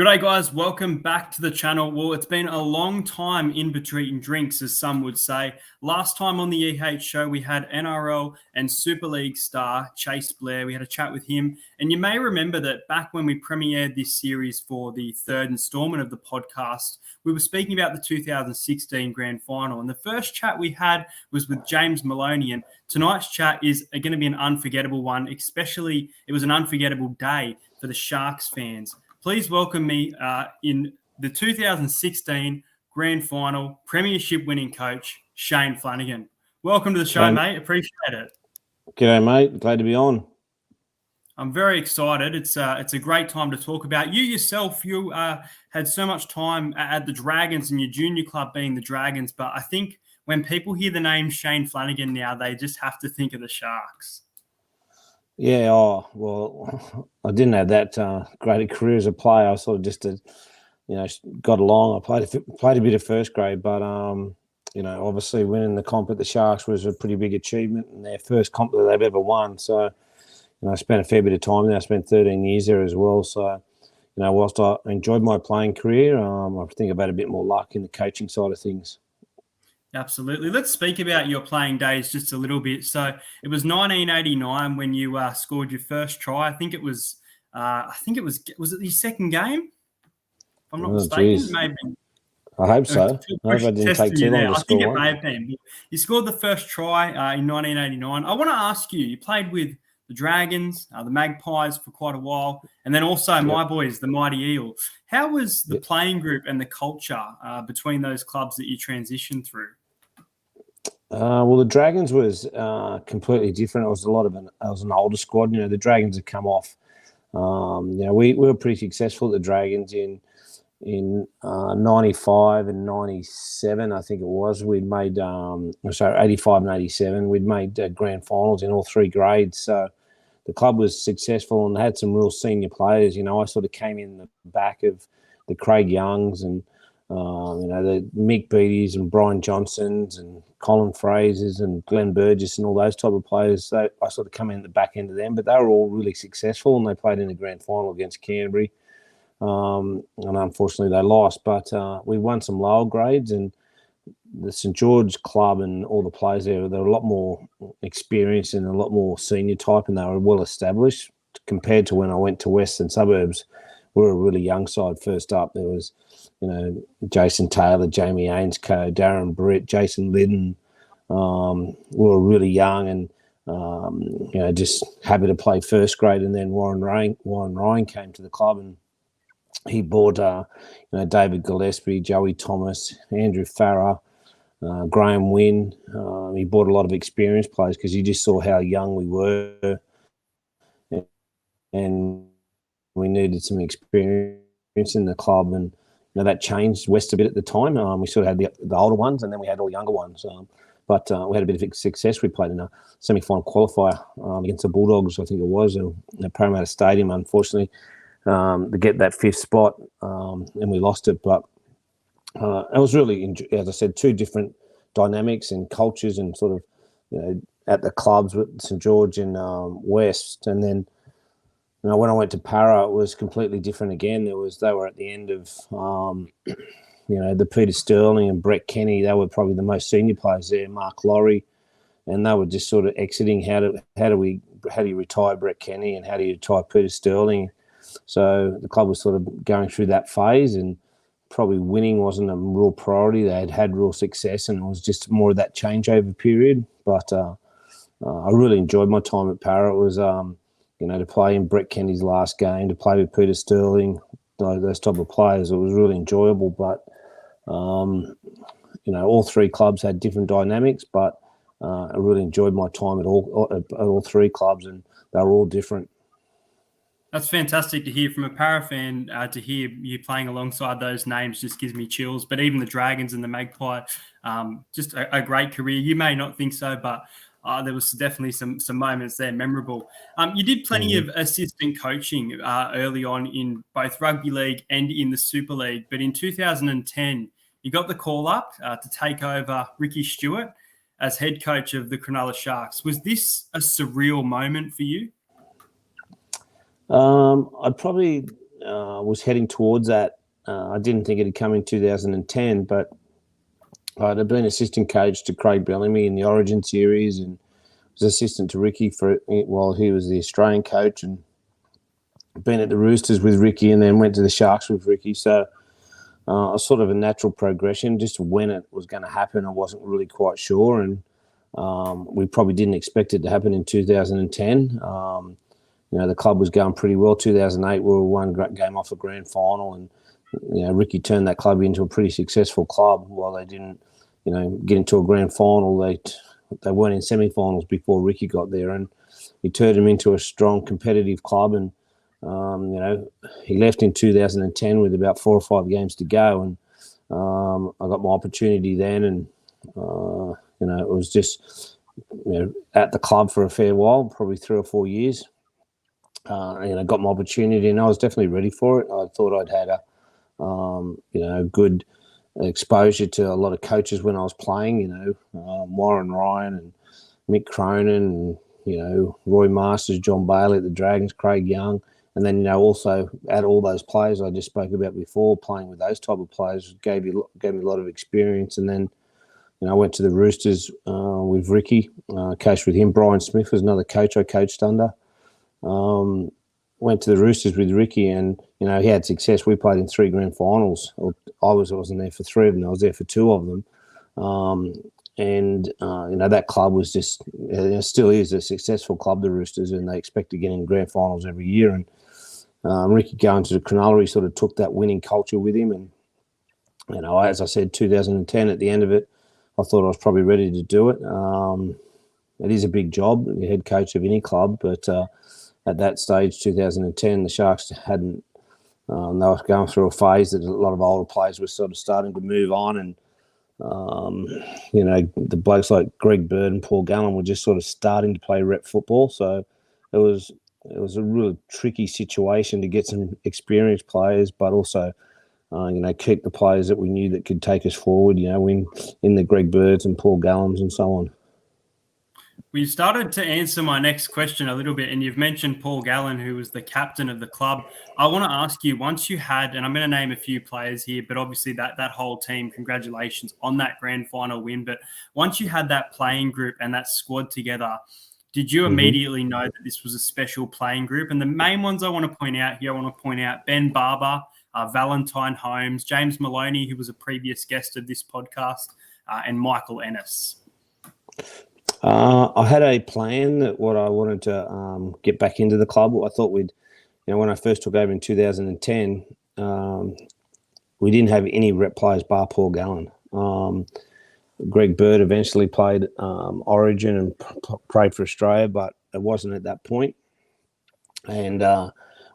Good day, guys. Welcome back to the channel. Well, it's been a long time in between drinks, as some would say. Last time on the EH show, we had NRL and Super League star Chase Blair. We had a chat with him. And you may remember that back when we premiered this series for the third installment of the podcast, we were speaking about the 2016 grand final. And the first chat we had was with James Maloney. And tonight's chat is going to be an unforgettable one, especially it was an unforgettable day for the Sharks fans. Please welcome me in the 2016 Grand Final Premiership winning coach, Shane Flanagan. Welcome to the show, mate. Appreciate it. G'day, mate. Glad to be on. I'm very excited. It's a great time to talk about. You yourself, you had so much time at the Dragons and your junior club being the Dragons, but I think when people hear the name Shane Flanagan now, they just have to think of the Sharks. Yeah, well, I didn't have that great a career as a player. I sort of just, got along. I played a bit of first grade, but obviously winning the comp at the Sharks was a pretty big achievement and their first comp that they've ever won. So, I spent a fair bit of time there. I spent 13 years there as well. So, whilst I enjoyed my playing career, I think I've had a bit more luck in the coaching side of things. Absolutely. Let's speak about your playing days just a little bit. So it was 1989 when you scored your first try. I think it was was it your second game? If I'm not mistaken, Geez. maybe. I hope so. I hope I didn't take too long to score. I think it may have been. You scored the first try in 1989. I want to ask you, you played with the Dragons, the Magpies for quite a while, and then also my boys, the Mighty Eels. How was the playing group and the culture between those clubs that you transitioned through? Well, the Dragons was completely different. It was an older squad. The Dragons had come off. We were pretty successful at the Dragons in 95 and 97, I think it was. We'd made 85 and 87. We'd made grand finals in all three grades. So the club was successful and had some real senior players. I sort of came in the back of the Craig Youngs and the Mick Beatties and Brian Johnsons and Colin Frasers and Glenn Burgess and all those type of players. So I sort of come in the back end of them, but they were all really successful and they played in the grand final against Canterbury. And unfortunately they lost, but we won some lower grades, and the St George club and all the players there, they were a lot more experienced and a lot more senior type, and they were well established compared to when I went to Western Suburbs. We were a really young side first up. There was, Jason Taylor, Jamie Ainscough, Darren Britt, Jason Liddon. We were really young and, just happy to play first grade. And then Warren Ryan came to the club and he bought, David Gillespie, Joey Thomas, Andrew Farrar, Graham Wynn. He bought a lot of experienced players because you just saw how young we were. And we needed some experience in the club, and that changed West a bit at the time. We sort of had the older ones, and then we had all the younger ones. But we had a bit of success. We played in a semi-final qualifier against the Bulldogs, I think it was, in Parramatta Stadium, unfortunately, to get that fifth spot, and we lost it. But it was really, as I said, two different dynamics and cultures, and sort of, at the clubs with St George and West, and then. When I went to Para, it was completely different again. They were at the end of, the Peter Sterling and Brett Kenny. They were probably the most senior players there. Mark Laurie, and they were just sort of exiting. How do you retire Brett Kenny, and how do you retire Peter Sterling? So the club was sort of going through that phase, and probably winning wasn't a real priority. They had real success, and it was just more of that changeover period. But I really enjoyed my time at Para. It was. To play in Brett Kenny's last game, to play with Peter Sterling, those type of players, it was really enjoyable. But, all three clubs had different dynamics, but I really enjoyed my time at all three clubs, and they were all different. That's fantastic to hear from a Para fan. To hear you playing alongside those names just gives me chills. But even the Dragons and the Magpie, just a great career. You may not think so, but there was definitely some moments there memorable. You did plenty of assistant coaching early on in both rugby league and in the Super League. But in 2010, you got the call up to take over Ricky Stewart as head coach of the Cronulla Sharks. Was this a surreal moment for you? I'd probably was heading towards that. I didn't think it'd come in 2010, but I'd been assistant coach to Craig Bellamy in the Origin series, and was assistant to Ricky while he was the Australian coach, and been at the Roosters with Ricky, and then went to the Sharks with Ricky. So a sort of a natural progression. Just when it was going to happen, I wasn't really quite sure, and we probably didn't expect it to happen in 2010. The club was going pretty well. 2008, we were one game off a grand final, and Ricky turned that club into a pretty successful club. While they didn't, get into a grand final, they weren't in semi-finals before Ricky got there, and he turned them into a strong competitive club. And he left in 2010 with about 4 or 5 games to go, and I got my opportunity then, and it was just at the club for a fair while, probably 3 or 4 years. I got my opportunity, and I was definitely ready for it. I thought I'd had a good exposure to a lot of coaches when I was playing. Warren Ryan and Mick Cronin, and Roy Masters, John Bailey at the Dragons, Craig Young, and then also add all those players I just spoke about before. Playing with those type of players gave me a lot of experience, and then. I went to the Roosters with Ricky, coached with him. Brian Smith was another coach I coached under. Went to the Roosters with Ricky, and he had success. We played in 3 grand finals. I wasn't there for 3 of them. I was there for 2 of them. That club was just still is a successful club, the Roosters, and they expect to get in grand finals every year. And Ricky going to the Cronulla, he sort of took that winning culture with him. And as I said, 2010 at the end of it, I thought I was probably ready to do it. It is a big job, the head coach of any club, but at that stage, 2010, the Sharks hadn't. They were going through a phase that a lot of older players were sort of starting to move on, and the blokes like Greg Bird and Paul Gallen were just sort of starting to play rep football. So it was a really tricky situation to get some experienced players, but also. Keep the players that we knew that could take us forward, in the Greg Birds and Paul Gallums and so on. We started to answer my next question a little bit, and you've mentioned Paul Gallen, who was the captain of the club. I want to ask you, once you had, and I'm going to name a few players here, but obviously that whole team, congratulations on that grand final win. But once you had that playing group and that squad together, did you immediately know that this was a special playing group? And the main ones I want to point out here, Ben Barber, Valentine Holmes, James Maloney, who was a previous guest of this podcast, and Michael Ennis. I had a plan that what I wanted to get back into the club. I thought when I first took over in 2010, we didn't have any rep players bar Paul Gallen. Greg Bird eventually played Origin and played for Australia, but it wasn't at that point. And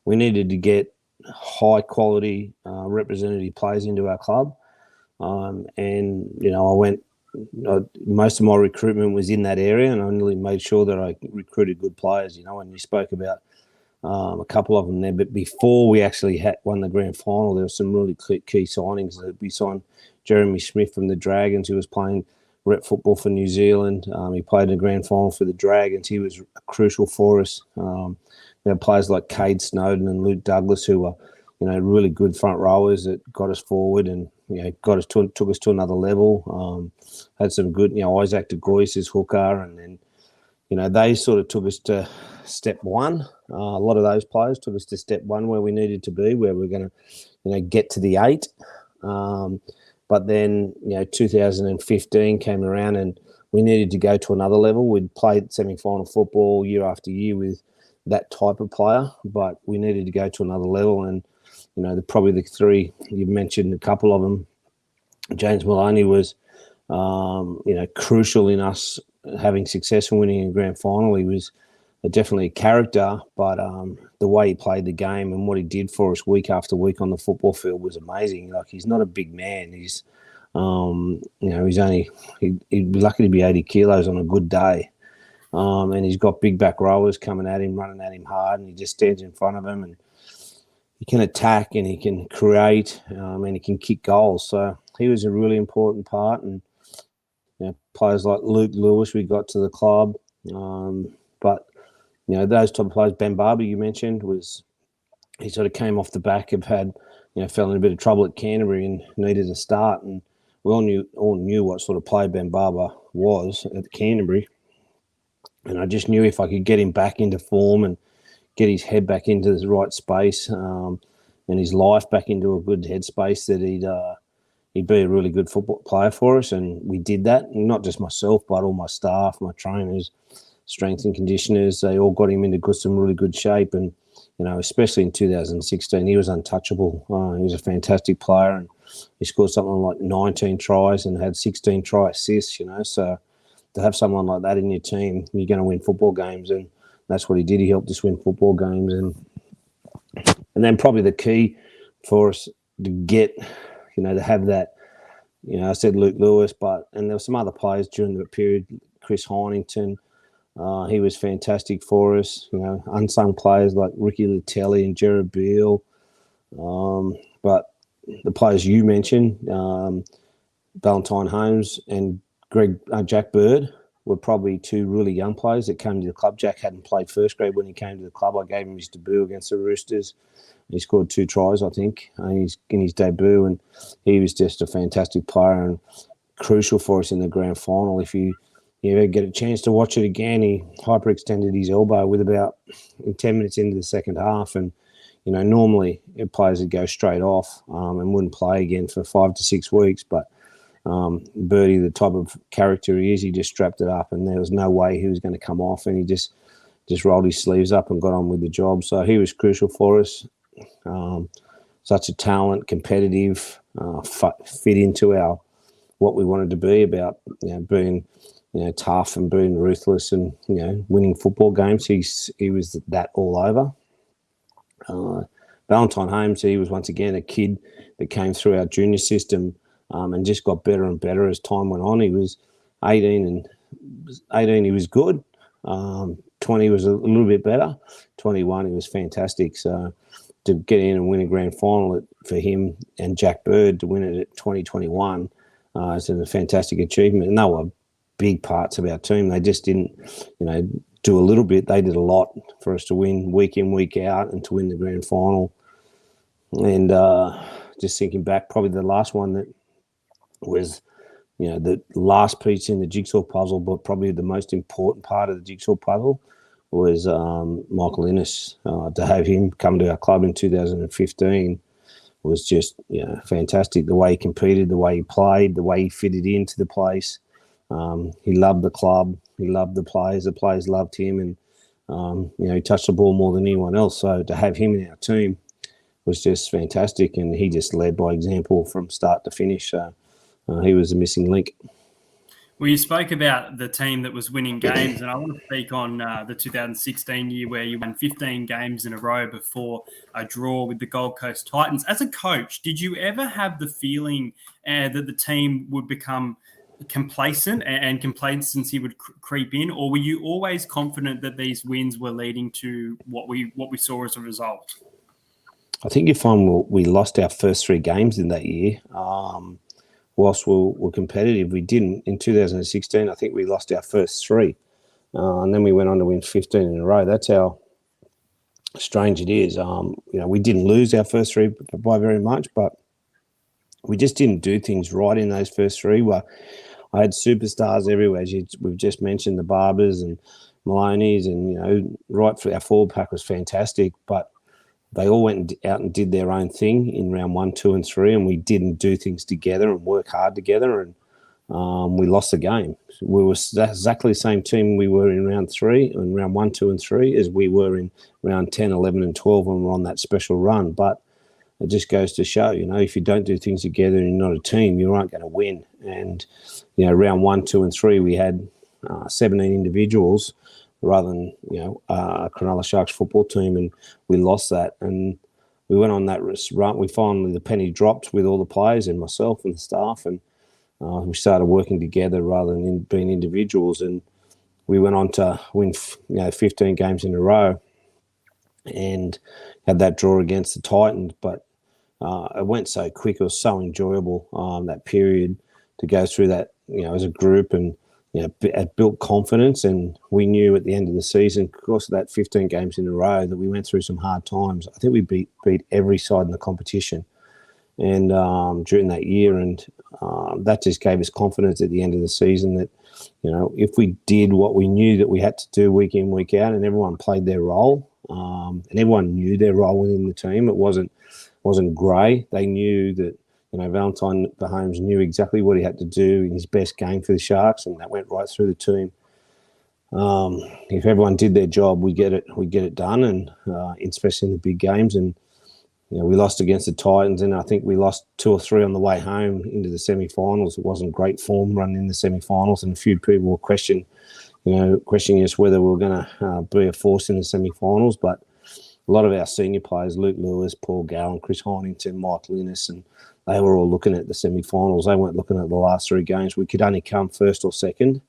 we needed to get high quality representative players into our club. I went, most of my recruitment was in that area, and I really made sure that I recruited good players, and you spoke about a couple of them there, but before we actually won the grand final, there were some really key signings. That we signed Jeremy Smith from the Dragons, who was playing rep football for New Zealand. He played in the grand final for the Dragons. He was crucial for us. Players like Cade Snowden and Luke Douglas, who were, really good front rowers that got us forward and, took us to another level. Had some good, Isaac de Gois as hooker, and then, they sort of took us to step one. A lot of those players took us to step one where we needed to be, where we're going to, get to the 8. But then, 2015 came around and we needed to go to another level. We'd played semi-final football year after year with that type of player, but we needed to go to another level. And, probably the 3, you've mentioned a couple of them. James Maloney was, crucial in us having success and winning a grand final. He was definitely a character, but the way he played the game and what he did for us week after week on the football field was amazing. Like, he's not a big man. He's, he'd be lucky to be 80 kilos on a good day. And he's got big back rowers coming at him, running at him hard, and he just stands in front of him, and he can attack and he can create, and he can kick goals. So he was a really important part. And players like Luke Lewis, we got to the club. But those type of players, Ben Barber, you mentioned, was he sort of came off the back of fell in a bit of trouble at Canterbury and needed a start. And we all knew what sort of player Ben Barber was at Canterbury. And I just knew if I could get him back into form and get his head back into the right space and his life back into a good headspace, that he'd be a really good football player for us. And we did that. And not just myself, but all my staff, my trainers, strength and conditioners. They all got him into some really good shape. And, especially in 2016, he was untouchable. He was a fantastic player, and he scored something like 19 tries and had 16 try assists, So to have someone like that in your team, you're going to win football games. And that's what he did. He helped us win football games. And then probably the key for us to get, to have that, I said Luke Lewis, and there were some other players during the period, Chris Hynington. He was fantastic for us, unsung players like Ricky Latelli and Gerard Beale. But the players you mentioned, Valentine Holmes and Jack Bird, were probably two really young players that came to the club. Jack hadn't played first grade when he came to the club. I gave him his debut against the Roosters. He scored 2 tries, I think, in his debut, and he was just a fantastic player and crucial for us in the grand final. If you ever get a chance to watch it again, he hyperextended his elbow with about 10 minutes into the second half, and normally players would go straight off and wouldn't play again for 5 to 6 weeks, but Birdie, the type of character he is, he just strapped it up, and there was no way he was going to come off, and he just rolled his sleeves up and got on with the job. So he was crucial for us. Such a talent, competitive, fit into what we wanted to be about, being tough and being ruthless and winning football games. He was that all over. Valentine Holmes, he was once again a kid that came through our junior system. And just got better and better as time went on. He was 18, he was good. 20 was a little bit better. 21, he was fantastic. So to get in and win a grand final for him and Jack Bird to win it at 2021 is a fantastic achievement. And they were big parts of our team. They just didn't, do a little bit. They did a lot for us to win week in, week out, and to win the grand final. And just thinking back, probably the last one that was, the last piece in the jigsaw puzzle, but probably the most important part of the jigsaw puzzle was Michael Innes. To have him come to our club in 2015 was just fantastic. The way he competed, the way he played, the way he fitted into the place. He loved the club. He loved the players. The players loved him, and he touched the ball more than anyone else. So to have him in our team was just fantastic, and he just led by example from start to finish. So he was a missing link. Well, you spoke about the team that was winning games, and I want to speak on the 2016 year where you won 15 games in a row before a draw with the Gold Coast Titans. As a coach, did you ever have the feeling that the team would become complacent and complacency would creep in, or were you always confident that these wins were leading to what we saw as a result? I think you find we lost our first 3 games in that year. Whilst we're competitive, we didn't. In 2016, I think we lost our first 3. And then we went on to win 15 in a row. That's how strange it is. We didn't lose our first 3 by very much, but we just didn't do things right in those first 3. I had superstars everywhere. We've just mentioned the Barbers and Maloney's, and, right for our forward pack was fantastic, but they all went out and did their own thing in round 1, 2, and 3, and we didn't do things together and work hard together, and we lost the game. We were exactly the same team we were in round 3, in round 1, 2, and 3, as we were in round 10, 11, and 12 when we were on that special run. But it just goes to show, if you don't do things together and you're not a team, you aren't going to win. And, round 1, 2, and 3, we had 17 individuals rather than, a Cronulla Sharks football team, and we lost that. And we went on that run. We finally, the penny dropped with all the players and myself and the staff, and we started working together rather than being individuals. And we went on to win, 15 games in a row and had that draw against the Titans. But it went so quick. It was so enjoyable, that period, to go through that, as a group, and it built confidence, and we knew at the end of the season, of course, of that 15 games in a row, that we went through some hard times. I think we beat every side in the competition, and during that year, and that just gave us confidence at the end of the season that, if we did what we knew that we had to do week in, week out, and everyone played their role, and everyone knew their role within the team. It wasn't grey. They knew that. Valentine Mahomes knew exactly what he had to do in his best game for the Sharks, and that went right through the team. If everyone did their job, we get it done, and especially in the big games. And we lost against the Titans, and I think we lost 2 or 3 on the way home into the semi-finals. It wasn't great form running in the semi-finals, and a few people were questioning us whether we were going to be a force in the semi-finals. But a lot of our senior players, Luke Lewis, Paul Gallen, Chris Hynington, Mike Linus, and they were all looking at the semi-finals. They weren't looking at the last 3 games. We could only come first or second.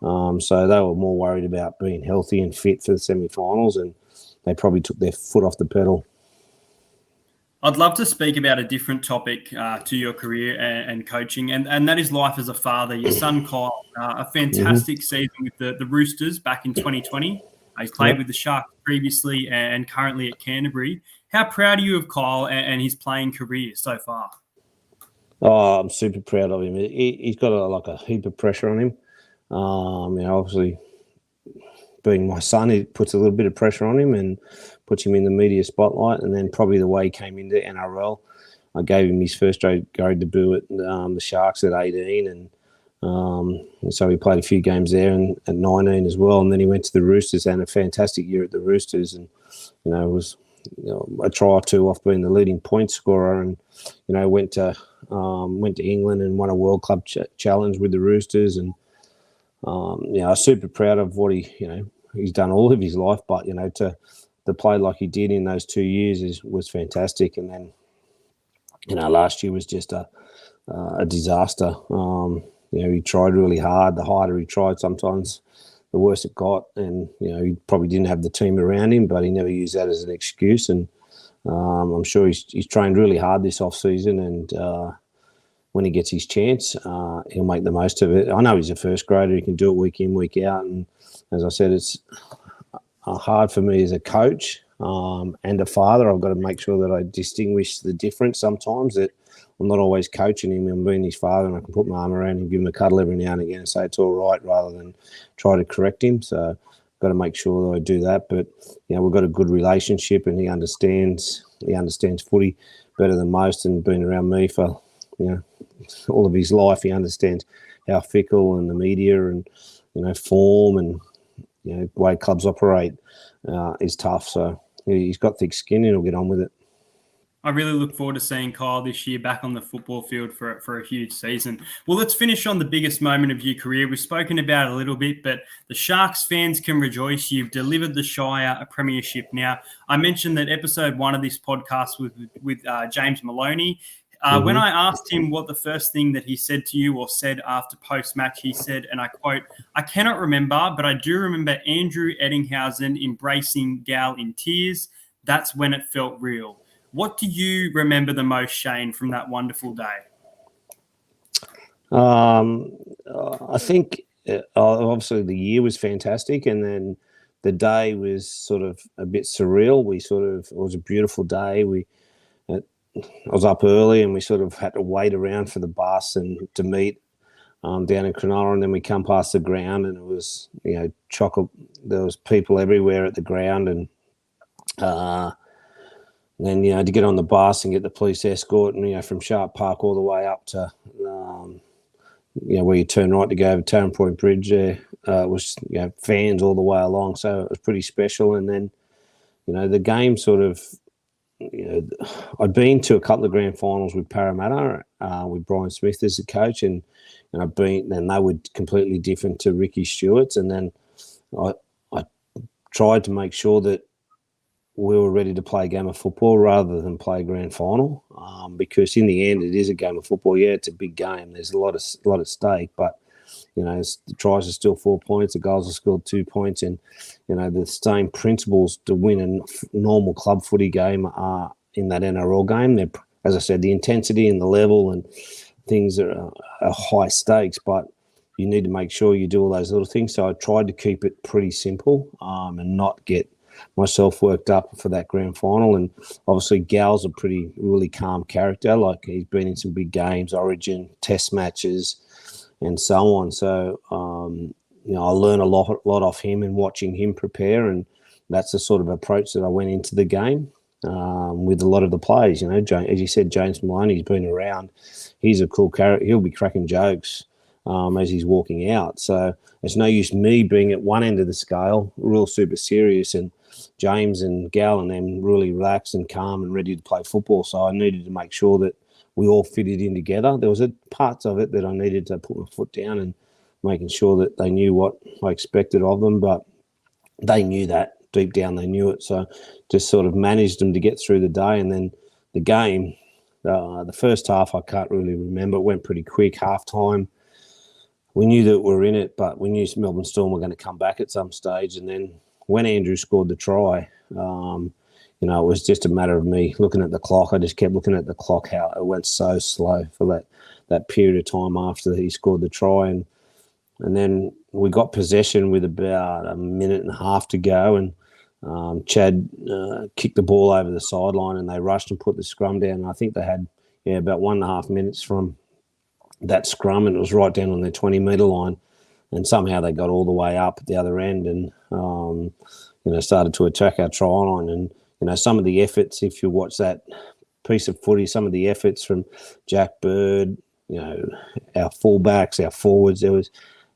So they were more worried about being healthy and fit for the semi-finals, and they probably took their foot off the pedal. I'd love to speak about a different topic to your career and coaching, and that is life as a father. Your son, Kyle, a fantastic season with the Roosters back in 2020. He's played with the Sharks previously and currently at Canterbury. How proud are you of Kyle and his playing career so far? Oh, I'm super proud of him. He's got a heap of pressure on him. Obviously, being my son, it puts a little bit of pressure on him and puts him in the media spotlight. And then probably the way he came into NRL, I gave him his first grade debut at the Sharks at 18, and so he played a few games there and at 19 as well. And then he went to the Roosters and a fantastic year at the Roosters, and it was a try or 2 off being the leading point scorer, and went to England and won a World Club challenge with the Roosters, and I'm super proud of what he's done all of his life, but to play like he did in those 2 years was fantastic. And then last year was just a disaster. He tried really hard. The harder he tried, sometimes the worse it got, and he probably didn't have the team around him, but he never used that as an excuse. And I'm sure he's trained really hard this off season, and when he gets his chance, he'll make the most of it. I know he's a first grader; he can do it week in, week out. And as I said, it's hard for me as a coach and a father. I've got to make sure that I distinguish the difference. Sometimes that I'm not always coaching him and being his father, and I can put my arm around him, give him a cuddle every now and again and say it's all right, rather than try to correct him. So I've got to make sure that I do that. But we've got a good relationship, and he understands footy better than most, and been around me for all of his life. He understands how fickle and the media and form and the way clubs operate is tough. So he's got thick skin, and he'll get on with it. I really look forward to seeing Kyle this year back on the football field for a huge season. Well, let's finish on the biggest moment of your career. We've spoken about it a little bit, but the Sharks fans can rejoice. You've delivered the Shire a premiership. Now, I mentioned that episode 1 of this podcast with James Maloney. When I asked him what the first thing that he said to you or said after post-match, he said, and I quote, "I cannot remember, but I do remember Andrew Eddinghausen embracing Gal in tears. That's when it felt real." What do you remember the most, Shane, from that wonderful day? I think obviously the year was fantastic, and then the day was sort of a bit surreal. It was a beautiful day. I was up early, and we sort of had to wait around for the bus and to meet down in Cronulla, and then we come past the ground, and it was chocolate. There was people everywhere at the ground, and then to get on the bus and get the police escort, and from Sharp Park all the way up to where you turn right to go over Tarrant Point Bridge, there was fans all the way along, so it was pretty special. And then the game sort of I'd been to a couple of grand finals with Parramatta with Brian Smith as the coach, and they were completely different to Ricky Stewart's, and then I tried to make sure that we were ready to play a game of football rather than play a grand final, because in the end it is a game of football. Yeah, it's a big game. There's a lot at stake, but the tries are still 4 points, the goals are still 2 points, and the same principles to win a normal club footy game are in that NRL game. They're, as I said, the intensity and the level and things are high stakes, but you need to make sure you do all those little things. So I tried to keep it pretty simple and not get myself worked up for that grand final. And obviously Gal's a really calm character. Like, he's been in some big games, Origin, Test matches, and so on. So, I learn a lot off him and watching him prepare. And that's the sort of approach that I went into the game with a lot of the players. As you said, James Maloney's been around. He's a cool character. He'll be cracking jokes as he's walking out. So it's no use me being at one end of the scale, real super serious, and James and Gal and them really relaxed and calm and ready to play football. So I needed to make sure that we all fitted in together. There was parts of it that I needed to put my foot down and making sure that they knew what I expected of them, but they knew that. Deep down, they knew it. So just sort of managed them to get through the day. And then the game, the first half, I can't really remember. It went pretty quick. Halftime, we knew that we were in it, but we knew Melbourne Storm were going to come back at some stage. And then when Andrew scored the try, it was just a matter of me looking at the clock. I just kept looking at the clock, how it went so slow for that period of time after he scored the try. And then we got possession with about a minute and a half to go, and Chad kicked the ball over the sideline, and they rushed and put the scrum down. And I think they had about 1.5 minutes from that scrum, and it was right down on their 20-metre line. And somehow they got all the way up at the other end and, started to attack our try line. And, some of the efforts, if you watch that piece of footy, some of the efforts from Jack Bird, our fullbacks, our forwards, there was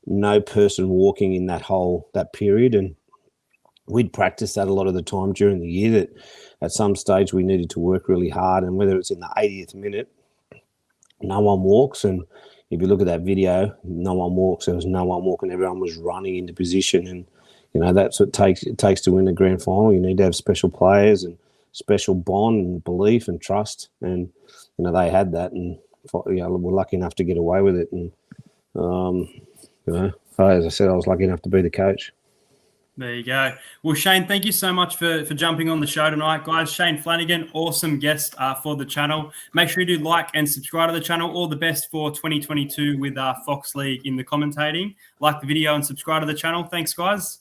no person walking in that period. And we'd practice that a lot of the time during the year, that at some stage we needed to work really hard. And whether it's in the 80th minute, no one walks. And if you look at that video, no one walks. There was no one walking. Everyone was running into position. And, that's what it takes to win the grand final. You need to have special players and special bond and belief and trust. And, they had that. And, we're lucky enough to get away with it. And, as I said, I was lucky enough to be the coach. There you go. Well, Shane, thank you so much for jumping on the show tonight, guys. Shane Flanagan, awesome guest for the channel. Make sure you do like and subscribe to the channel. All the best for 2022 with Fox League in the commentating. Like the video and subscribe to the channel. Thanks, guys.